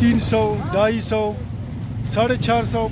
300, 250, 450,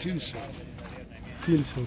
300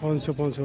500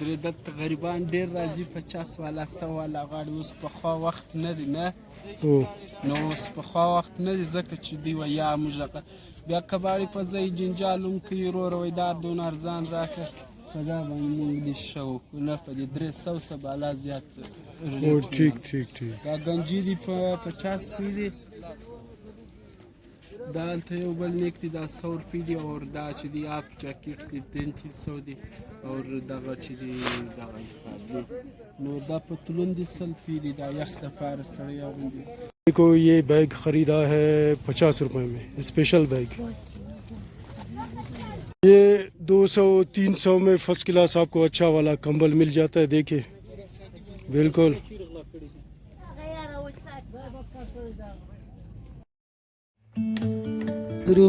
درې د تقریبا ډیر راځي 50 والا 100 والا غاړي. اوس په خوا وخت نه دی نه، نو اوس په خوا وخت نه دی ځکه چې دی ویا مجرقه بیا کباړي په ځای جنجالوم کوي ورو روي دا دون ارزان راکه په دا باندې مونږ دي شو نه په دې 300 سه بالا زیات. او ٹھیک دا گنجی دی په 50 روپۍ دی، دا هلته یو بل نیک دی دا 100 روپۍ دی، اور دا چې دی آپ جاکټ دی 300 دی، اور دغه چې دی دغه حساب دی. نو دا پتلون دی 100 روپۍ دی، دا یخ دپاره سړی اغوندي. کو یہ بیگ خریدا ہے 50 روپے میں، اسپیشل بیگ. یہ 200-300 میں فرسٹ کلاس آپ کو اچھا والا کمبل مل جاتا ہے. دیکھیں بالکل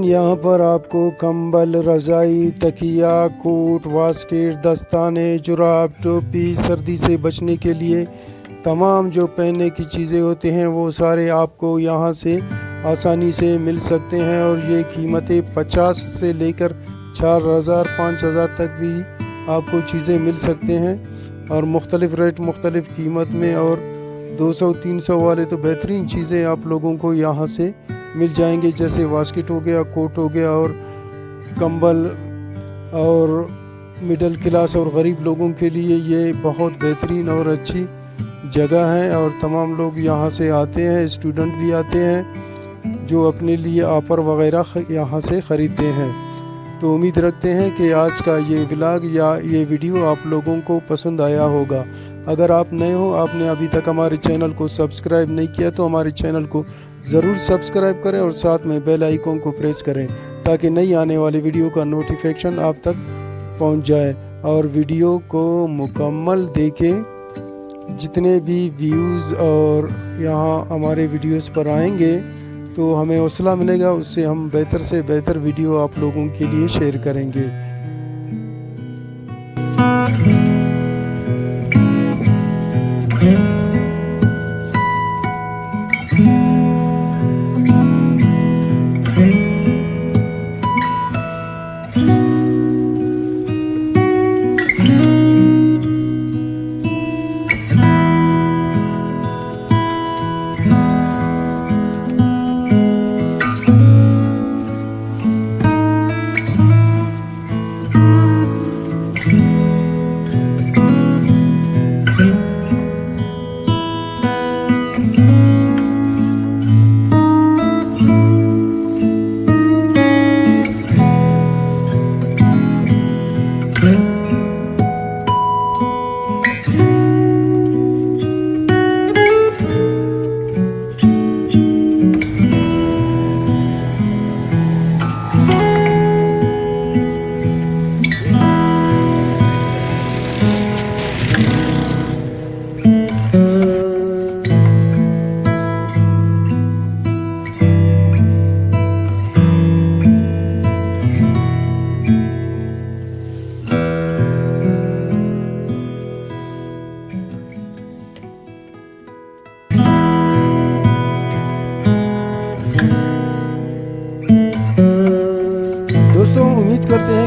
یہاں پر آپ کو کمبل، رضائی، تکیہ، کوٹ، واسکٹ، دستانے، جراب، ٹوپی، سردی سے بچنے کے لیے تمام جو پہننے کی چیزیں ہوتے ہیں وہ سارے آپ کو یہاں سے آسانی سے مل سکتے ہیں. اور یہ قیمتیں 50 سے لے کر 4000 5000 تک بھی آپ کو چیزیں مل سکتے ہیں، اور مختلف ریٹ مختلف قیمت میں. اور 200-300 والے تو بہترین چیزیں آپ لوگوں کو یہاں سے مل جائیں گے، جیسے واسکٹ ہو گیا، کوٹ ہو گیا، اور کمبل. اور مڈل کلاس اور غریب لوگوں کے لیے یہ بہت بہترین اور اچھی جگہ ہے، اور تمام لوگ یہاں سے آتے ہیں. اسٹوڈنٹ بھی آتے ہیں جو اپنے لیے آفر وغیرہ یہاں سے خریدتے ہیں. تو امید رکھتے ہیں کہ آج کا یہ ولاگ یا یہ ویڈیو آپ لوگوں کو پسند آیا ہوگا. اگر آپ نئے ہو، آپ نے ابھی تک ہمارے چینل کو سبسکرائب نہیں کیا تو ہمارے چینل کو ضرور سبسکرائب کریں اور ساتھ میں بیل آئیکن کو پریس کریں تاکہ نئی آنے والی ویڈیو کا نوٹیفیکیشن آپ تک پہنچ جائے. اور ویڈیو کو مکمل دیکھیں. جتنے بھی ویوز اور یہاں ہمارے ویڈیوز پر آئیں گے تو ہمیں حوصلہ ملے گا، اس سے ہم بہتر سے بہتر ویڈیو آپ لوگوں کے لیے شیئر کریں گے.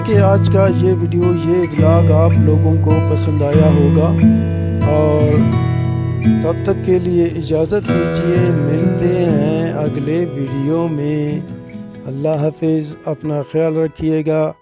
کہ آج کا یہ ویڈیو، یہ ولاگ آپ لوگوں کو پسند آیا ہوگا. اور تب تک کے لیے اجازت دیجیے، ملتے ہیں اگلے ویڈیو میں۔ اللہ حافظ، اپنا خیال رکھیے گا۔